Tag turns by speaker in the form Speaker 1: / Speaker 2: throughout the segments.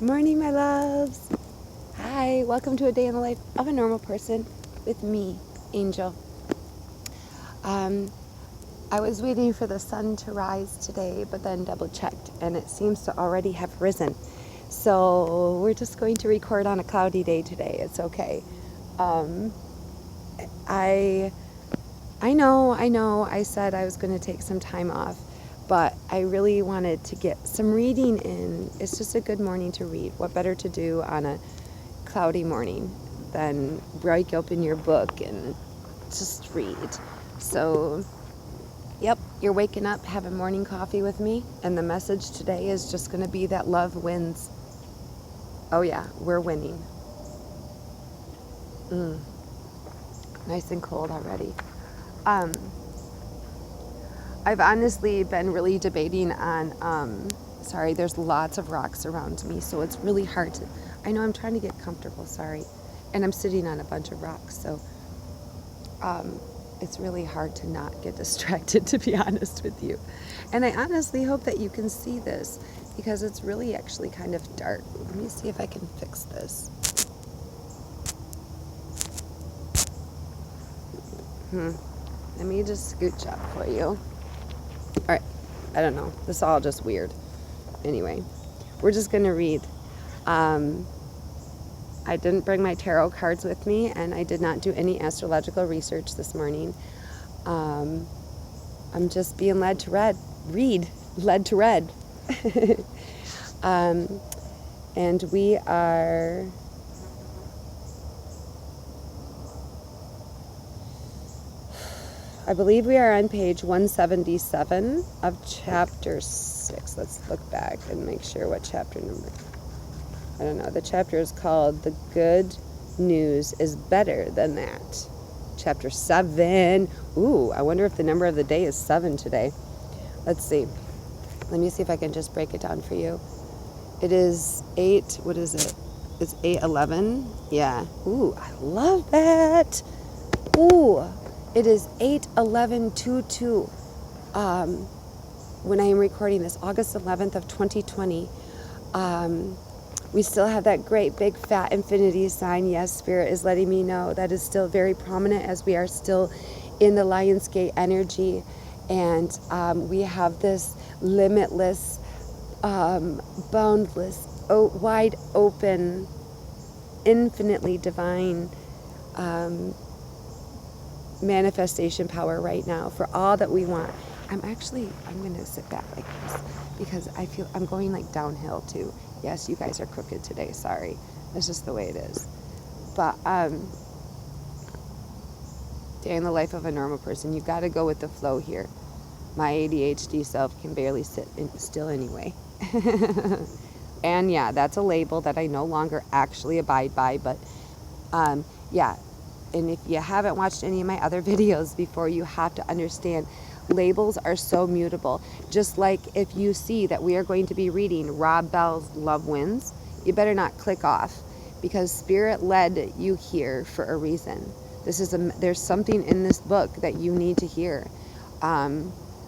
Speaker 1: Morning, my loves. Hi, welcome to a day in the life of a normal person with me, Angel. I was waiting for the sun to rise today, but then double checked, and it seems to already have risen. So we're just going to record on a cloudy day today. It's okay. I know. I said I was going to take some time off, but I really wanted to get some reading in. It's just a good morning to read. What better to do on a cloudy morning than break open your book and just read? So, yep, you're waking up, having morning coffee with me, and the message today is just going to be that love wins. Oh yeah, we're winning. Nice and cold already. I've honestly been really debating on, sorry, there's lots of rocks around me, so it's really hard to, I know I'm trying to get comfortable, sorry, and I'm sitting on a bunch of rocks, so it's really hard to not get distracted, to be honest with you. And I honestly hope that you can see this, because it's really actually kind of dark. Let me see if I can fix this. Let me just scooch up for you. All right, I don't know. This is all just weird. Anyway, we're just going to read. I didn't bring my tarot cards with me, and I did not do any astrological research this morning. I'm just being led to read. And we are... I believe we are on page 177 of chapter 6. Let's look back and make sure what chapter number. I don't know. The chapter is called The Good News is Better Than That. Chapter 7. Ooh, I wonder if the number of the day is 7 today. Let's see. Let me see if I can just break it down for you. It is 8. What is it? It's 8:11. Yeah. Ooh, I love that. Ooh. It is 8/11/22 when I am recording this, August 11th of 2020. We still have that great big fat infinity sign. Yes, Spirit is letting me know that is still very prominent as we are still in the Lion's Gate energy. And we have this limitless, boundless, wide open, infinitely divine manifestation power right now for all that we want. I'm going to sit back like this because I feel I'm going like downhill too. Yes, you guys are crooked today. Sorry. That's just the way it is. But day in the life of a normal person, you got to go with the flow here. My ADHD self can barely sit still anyway. And yeah, that's a label that I no longer actually abide by, but yeah. And if you haven't watched any of my other videos before, you have to understand labels are so mutable. Just like if you see that we are going to be reading Rob Bell's Love Wins, you better not click off, because Spirit led you here for a reason. There's something in this book that you need to hear.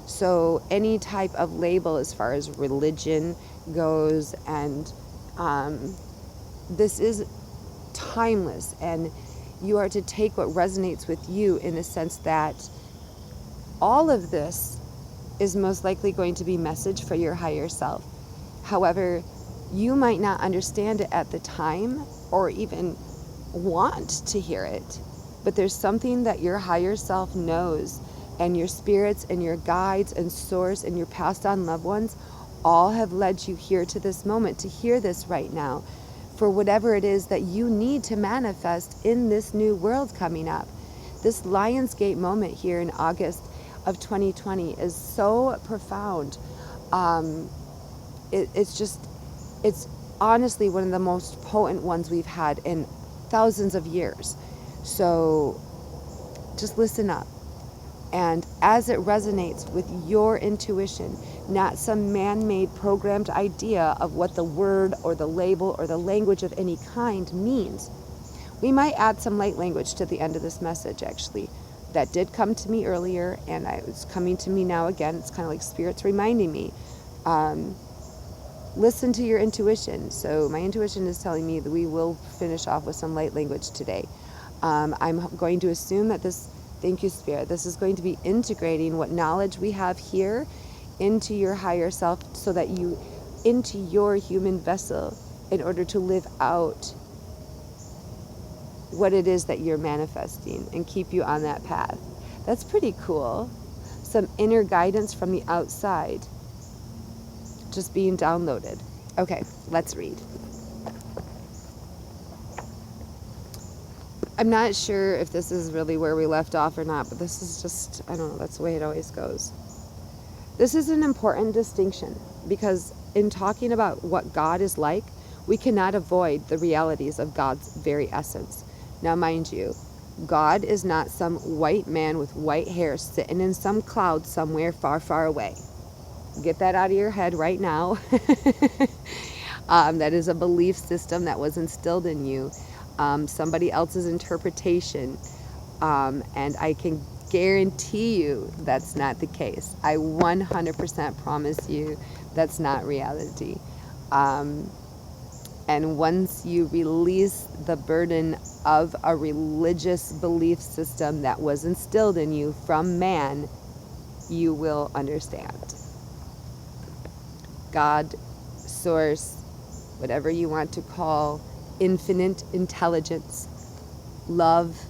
Speaker 1: So any type of label as far as religion goes, and this is timeless, and you are to take what resonates with you, in the sense that all of this is most likely going to be message for your higher self. However, you might not understand it at the time or even want to hear it, but there's something that your higher self knows, and your spirits and your guides and source and your passed on loved ones all have led you here to this moment to hear this right now, for whatever it is that you need to manifest in this new world coming up. This Lionsgate moment here in August of 2020 is so profound. It's honestly one of the most potent ones we've had in thousands of years. So just listen up. And as it resonates with your intuition, not some man-made programmed idea of what the word or the label or the language of any kind means. We might add some light language to the end of this message, actually. That did come to me earlier, and it's coming to me now again. It's kind of like Spirit's reminding me. Listen to your intuition. So my intuition is telling me that we will finish off with some light language today. I'm going to assume that this, thank you, Spirit, this is going to be integrating what knowledge we have here into your higher self, so that you, into your human vessel, in order to live out what it is that you're manifesting and keep you on that path. That's pretty cool. Some inner guidance from the outside just being downloaded. Okay, let's read. I'm not sure if this is really where we left off or not, but this is just, I don't know, that's the way it always goes. This is an important distinction, because in talking about what God is like, we cannot avoid the realities of God's very essence. Now, mind you, God is not some white man with white hair sitting in some cloud somewhere far, far away. Get that out of your head right now. That is a belief system that was instilled in you. Somebody else's interpretation. And I can guarantee you that's not the case. I 100% promise you that's not reality. And once you release the burden of a religious belief system that was instilled in you from man, you will understand. God, source, whatever you want to call, infinite intelligence, love,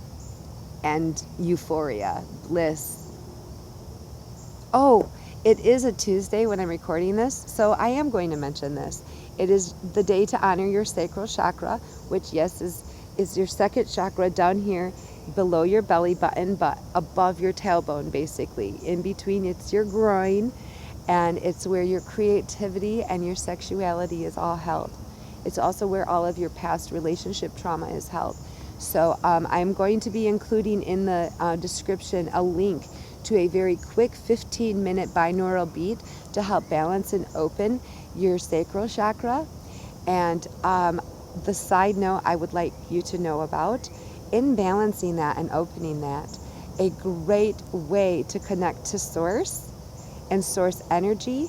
Speaker 1: and euphoria, bliss. Oh, it is a Tuesday when I'm recording this, so I am going to mention this. It is the day to honor your sacral chakra, which, yes, is your second chakra down here below your belly button, but above your tailbone, basically. In between, it's your groin, and it's where your creativity and your sexuality is all held. It's also where all of your past relationship trauma is held. So I'm going to be including in the description a link to a very quick 15-minute binaural beat to help balance and open your sacral chakra. And the side note I would like you to know about, in balancing that and opening that, a great way to connect to source and source energy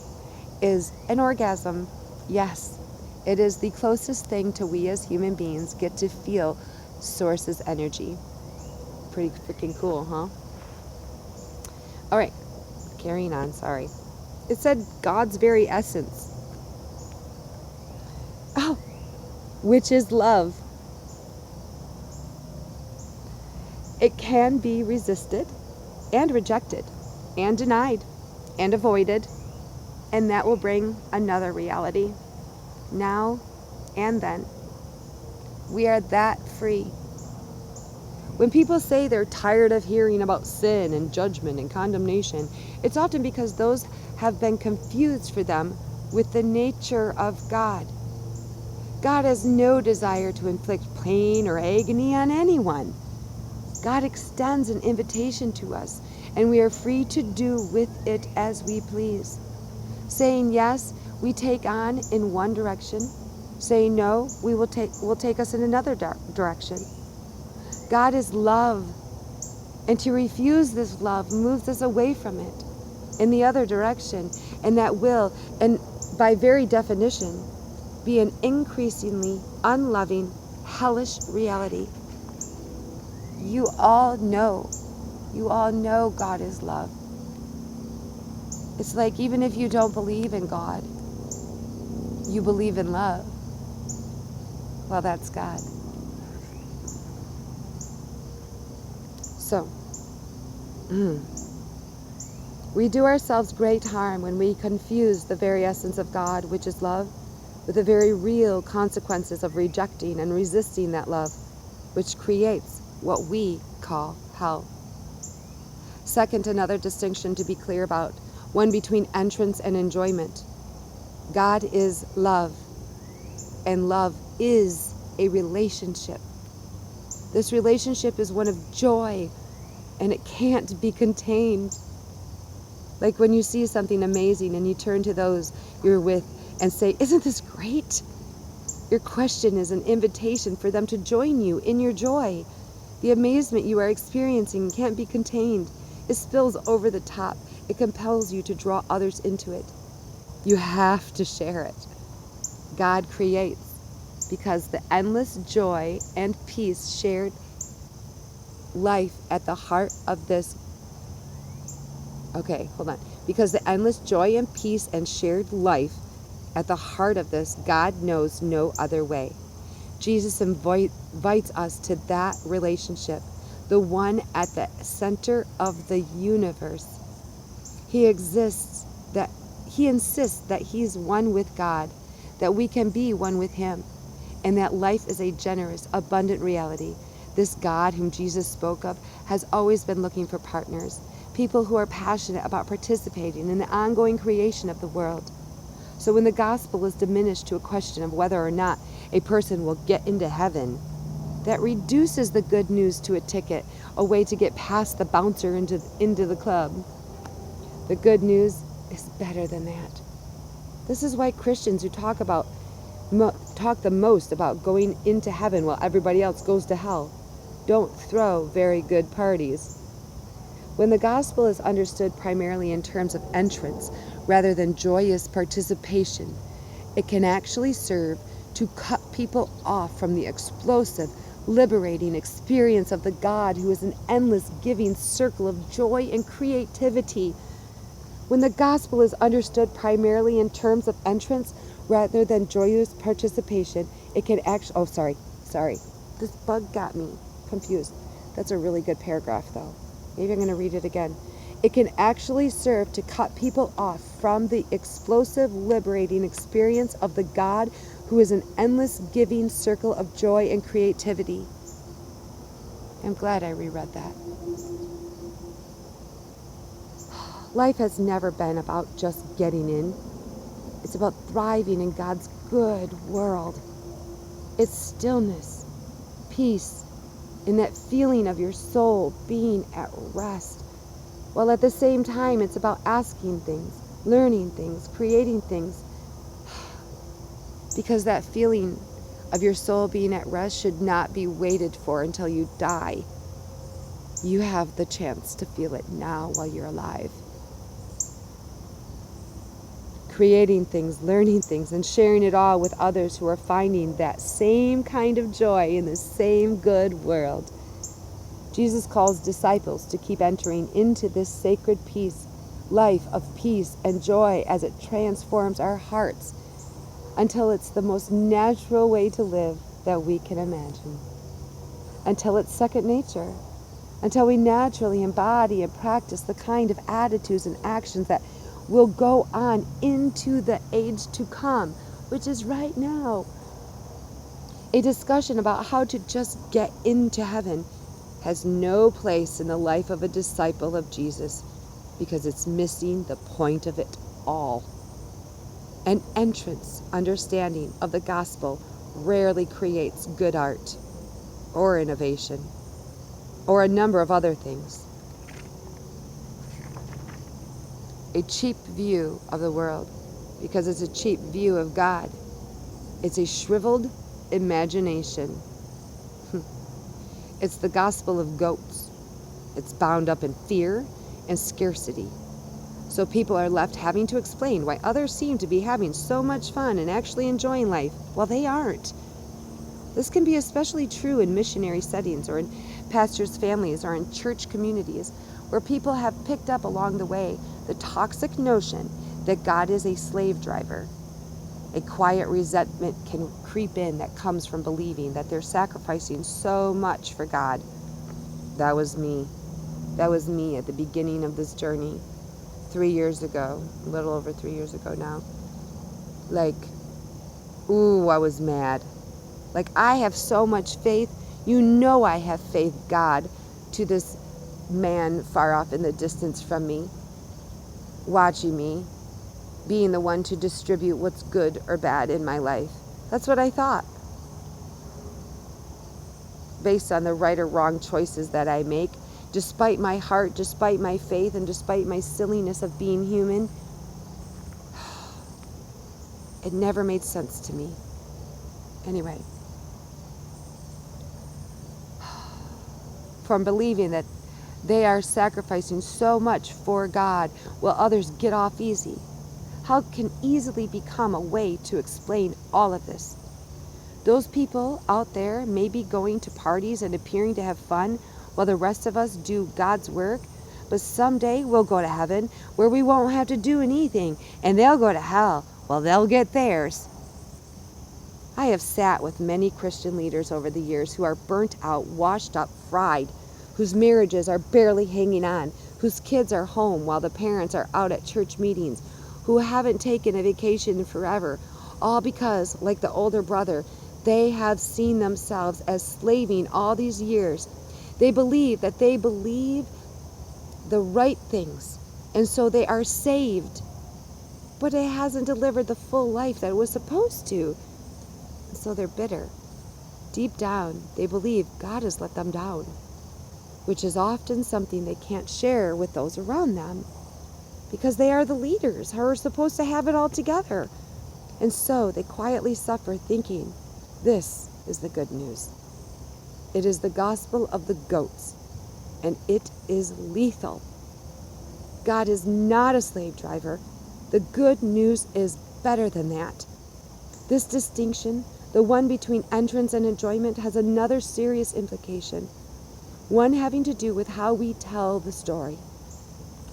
Speaker 1: is an orgasm. Yes, it is the closest thing to we as human beings get to feel source's energy. Pretty freaking cool, huh? All right, carrying on, sorry. It said God's very essence. Oh, which is love. It can be resisted and rejected and denied and avoided, and that will bring another reality, now and then. We are that free. When people say they're tired of hearing about sin and judgment and condemnation, it's often because those have been confused for them with the nature of God. God has no desire to inflict pain or agony on anyone. God extends an invitation to us, and we are free to do with it as we please. Saying yes, we take on in one direction. Saying no, will take us in another direction. God is love, and to refuse this love moves us away from it in the other direction, and that will, and by very definition, be an increasingly unloving, hellish reality. You all know God is love. It's like, even if you don't believe in God, you believe in love. Well, that's God. So, we do ourselves great harm when we confuse the very essence of God, which is love, with the very real consequences of rejecting and resisting that love, which creates what we call hell. Second, another distinction to be clear about, one between entrance and enjoyment. God is love, and love is a relationship. This relationship is one of joy, and it can't be contained. Like when you see something amazing and you turn to those you're with and say, "Isn't this great?" Your question is an invitation for them to join you in your joy. The amazement you are experiencing can't be contained. It spills over the top. It compels you to draw others into it. You have to share it. God creates, because the endless joy and peace shared life at the heart of this. Okay, hold on. Because the endless joy and peace and shared life at the heart of this, God knows no other way. Jesus invites us to that relationship, the one at the center of the universe. He insists that he's one with God, that we can be one with him, and that life is a generous, abundant reality. This God whom Jesus spoke of has always been looking for partners, people who are passionate about participating in the ongoing creation of the world. So when the gospel is diminished to a question of whether or not a person will get into heaven, that reduces the good news to a ticket, a way to get past the bouncer into the club. The good news is better than that. This is why Christians who talk the most about going into heaven while everybody else goes to hell don't throw very good parties. When the gospel is understood primarily in terms of entrance rather than joyous participation, it can actually serve to cut people off from the explosive, liberating experience of the God who is an endless giving circle of joy and creativity. When the gospel is understood primarily in terms of entrance rather than joyous participation, it can actually... Oh, sorry. This bug got me confused. That's a really good paragraph, though. Maybe I'm going to read it again. It can actually serve to cut people off from the explosive, liberating experience of the God who is an endless giving circle of joy and creativity. I'm glad I reread that. Life has never been about just getting in. It's about thriving in God's good world. It's stillness, peace, and that feeling of your soul being at rest. While at the same time, it's about asking things, learning things, creating things. Because that feeling of your soul being at rest should not be waited for until you die. You have the chance to feel it now while you're alive. Creating things, learning things, and sharing it all with others who are finding that same kind of joy in the same good world. Jesus calls disciples to keep entering into this sacred life of peace and joy as it transforms our hearts until it's the most natural way to live that we can imagine. Until it's second nature. Until we naturally embody and practice the kind of attitudes and actions that will go on into the age to come, which is right now. A discussion about how to just get into heaven has no place in the life of a disciple of Jesus because it's missing the point of it all. An entrance understanding of the gospel rarely creates good art or innovation or a number of other things. A cheap view of the world because it's a cheap view of God. It's a shriveled imagination. It's the gospel of goats. It's bound up in fear and scarcity. So people are left having to explain why others seem to be having so much fun and actually enjoying life while they aren't. This can be especially true in missionary settings or in pastors' families or in church communities where people have picked up along the way the toxic notion that God is a slave driver. A quiet resentment can creep in that comes from believing that they're sacrificing so much for God. That was me. That was me at the beginning of this journey 3 years ago, a little over 3 years ago now. I was mad. I have so much faith. You know I have faith, God, to this man far off in the distance from me, watching me, being the one to distribute what's good or bad in my life. That's what I thought. Based on the right or wrong choices that I make, despite my heart, despite my faith, and despite my silliness of being human, it never made sense to me. Anyway, from believing that they are sacrificing so much for God while others get off easy. how can easily become a way to explain all of this. Those people out there may be going to parties and appearing to have fun while the rest of us do God's work, but someday we'll go to heaven where we won't have to do anything, and they'll go to hell. Well, they'll get theirs. I have sat with many Christian leaders over the years who are burnt out, washed up, fried, whose marriages are barely hanging on, whose kids are home while the parents are out at church meetings, who haven't taken a vacation in forever, all because, like the older brother, they have seen themselves as slaving all these years. They believe that they believe the right things, and so they are saved. But it hasn't delivered the full life that it was supposed to. So they're bitter. Deep down, they believe God has let them down, which is often something they can't share with those around them, because they are the leaders who are supposed to have it all together. And so they quietly suffer, thinking, this is the good news. It is the gospel of the goats, and it is lethal. God is not a slave driver. The good news is better than that. This distinction, the one between entrance and enjoyment, has another serious implication, one having to do with how we tell the story.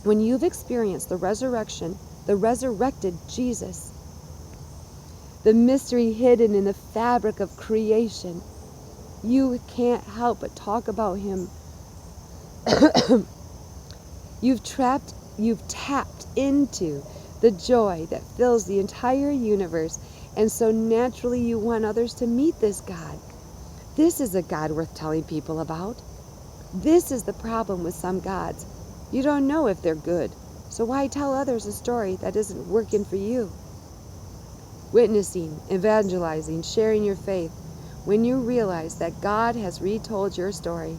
Speaker 1: When you've experienced the resurrection, the resurrected Jesus, the mystery hidden in the fabric of creation, you can't help but talk about him. You've tapped into the joy that fills the entire universe, and so naturally you want others to meet this God. This is a God worth telling people about. This is the problem with some gods. You don't know if they're good, so why tell others a story that isn't working for you? Witnessing, evangelizing, sharing your faith. When you realize that God has retold your story,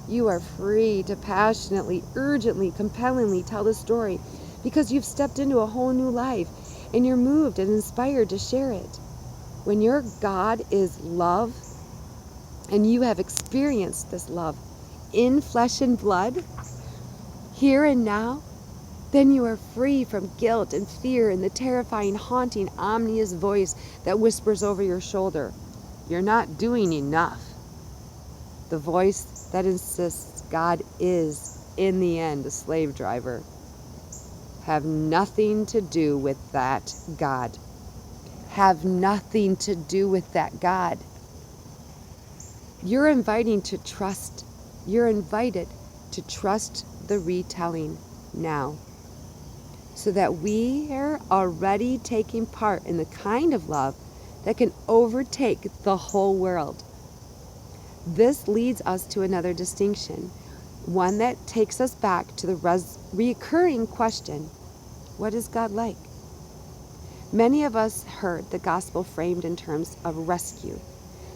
Speaker 1: you are free to passionately, urgently, compellingly tell the story, because you've stepped into a whole new life and you're moved and inspired to share it. When your God is love and you have experienced this love in flesh and blood, here and now, then you are free from guilt and fear and the terrifying, haunting, ominous voice that whispers over your shoulder, you're not doing enough. The voice that insists God is, in the end, a slave driver. Have nothing to do with that God. Have nothing to do with that God. You're invited to trust the retelling now, so that we are already taking part in the kind of love that can overtake the whole world. This leads us to another distinction, one that takes us back to the recurring question, what is God like? Many of us heard the gospel framed in terms of rescue.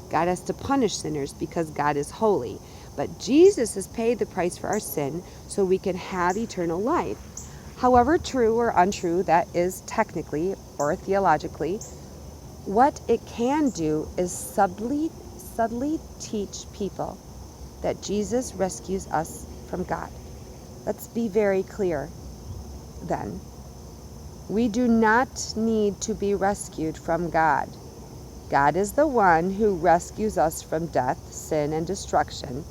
Speaker 1: God has to punish sinners because God is holy, but Jesus has paid the price for our sin so we can have eternal life. However true or untrue that is technically or theologically, what it can do is subtly teach people that Jesus rescues us from God. Let's be very clear then. We do not need to be rescued from God. God is the one who rescues us from death, sin, and destruction.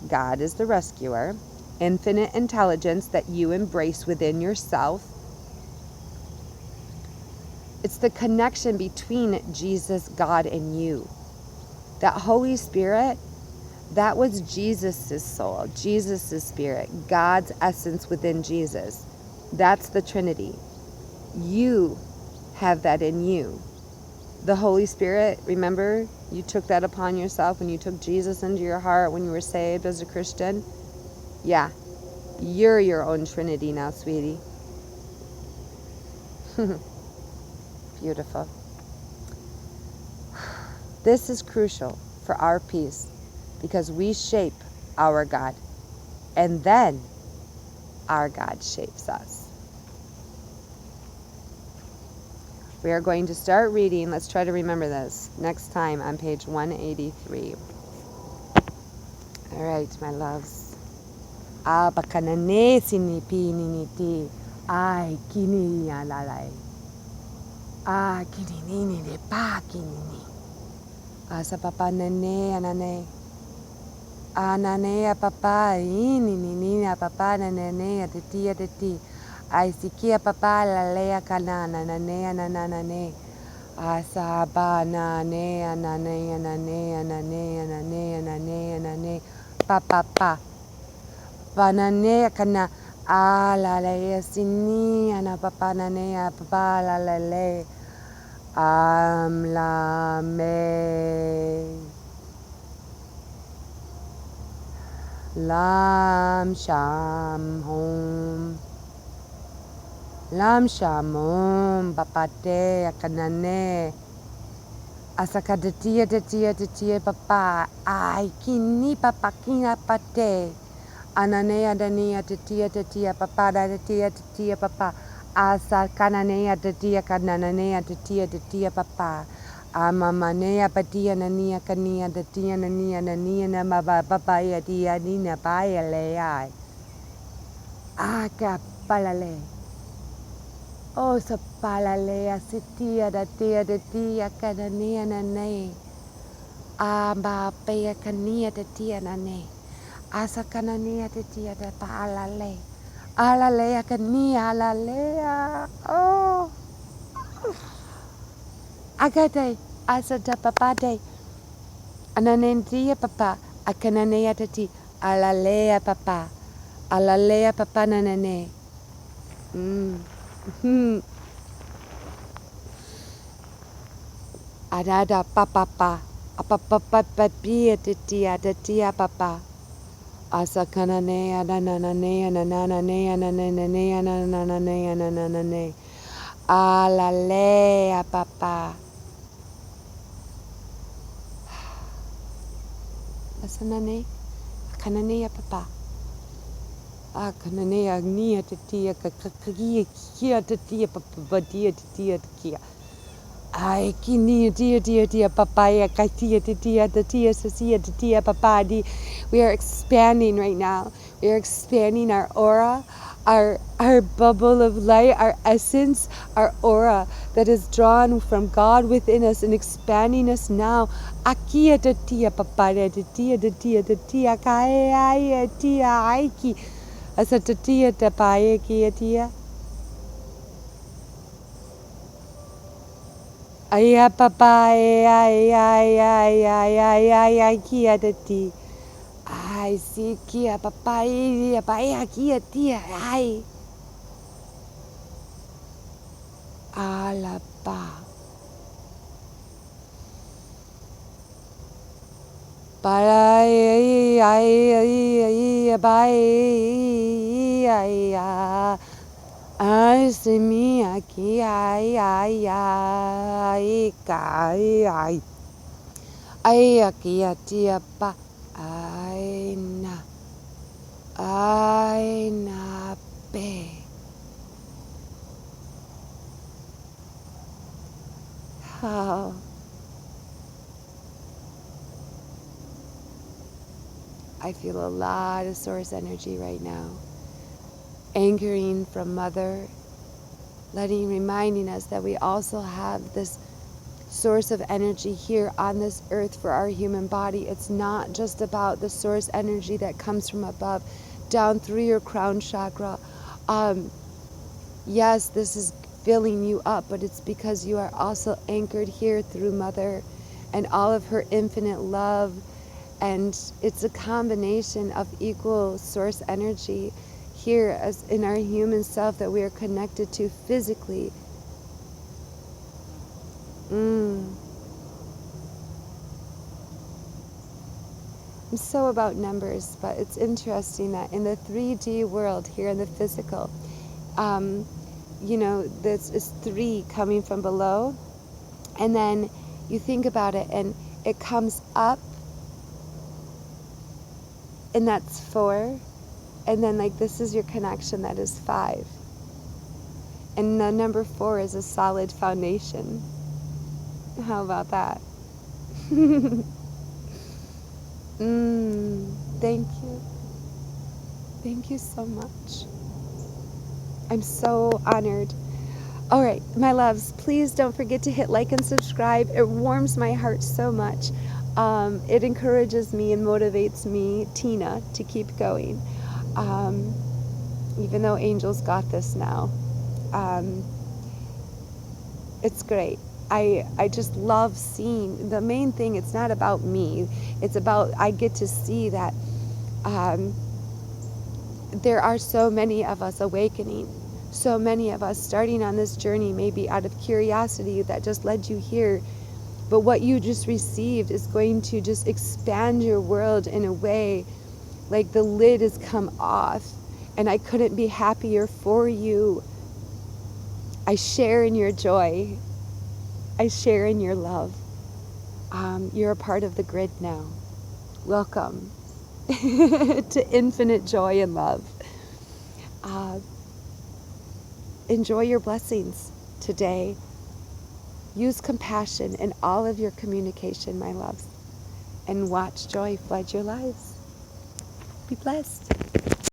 Speaker 1: God is the rescuer. Infinite intelligence that you embrace within yourself. It's the connection between Jesus, God, and you. That Holy Spirit, that was Jesus' soul, Jesus' spirit, God's essence within Jesus. That's the Trinity. You have that in you. The Holy Spirit, remember, you took that upon yourself when you took Jesus into your heart when you were saved as a Christian. Yeah, you're your own Trinity now, sweetie. Beautiful. This is crucial for our peace because we shape our God, and then our God shapes us. We are going to start reading. Let's try to remember this next time on page 183. All right, my loves. Abakanane sinipiniti. Ay, kini alalay. Kinini de pa kinini. Asa papa nene anane. Anane papa ini nini papa nene de ti. Ai sikia papa la lea kanana nane. Asa ba nane papa banane kana la le sini ana papa nane papa la le la me lam sham hom papate kanane asaka de tia papa ai kini papa kina pate ananea dania de tia papa da de tia papa asa kananea de tia papa amamanea patia nania kania de tia nania na maba papa ya tia nina paia le ai aka palale o sa palale asitia da tia de tia kanania nane amba pea kania de tia nane asa kanania de tia de pa alalea kania alalea oh agate asa da papate ananentia papa akananea de ti alalea papa nanane Adada papa apapapapia de tia papa asa kananea nananea nananea alalea papa asa nane kananea papa kananea nia de tia kia de tia papa dia de tia kia ai kini dia papaya katia de tia sasia de tia papa di. We are expanding right now. We are expanding our aura, our bubble of light, our essence, our aura that is drawn from God within us and expanding us now. Akia de tia papaya de tia kaya tia aiki asa de tia papaya kia tia. Ai papa ai kia de ti ai si kia papa ai kia tia ai ala pa para ai ai se mi aqui ai aqui a tia pa ai na pe oh. I feel a lot of source energy right now. Anchoring from Mother, reminding us that we also have this source of energy here on this earth for our human body. It's not just about the source energy that comes from above, down through your crown chakra. Yes, this is filling you up, but it's because you are also anchored here through Mother and all of her infinite love. And it's a combination of equal source energy here as in our human self that we are connected to physically. I'm so about numbers, but it's interesting that in the 3D world here in the physical, this is 3 coming from below, and then you think about it and it comes up, and that's 4, and then like this is your connection, that is 5, and the number 4 is a solid foundation. How about that? Thank you so much. I'm so honored. All right, my loves, please don't forget to hit like and subscribe. It warms my heart so much. It encourages me and motivates me, Tina, to keep going. Even though Angel's got this now. It's great. I just love seeing, the main thing, it's not about me. It's about, I get to see that there are so many of us awakening. So many of us starting on this journey, maybe out of curiosity that just led you here. But what you just received is going to just expand your world in a way like the lid has come off. And I couldn't be happier for you. I share in your joy. I share in your love. You're a part of the grid now. Welcome to infinite joy and love. Enjoy your blessings today. Use compassion in all of your communication, my loves. And watch joy flood your lives. Be blessed.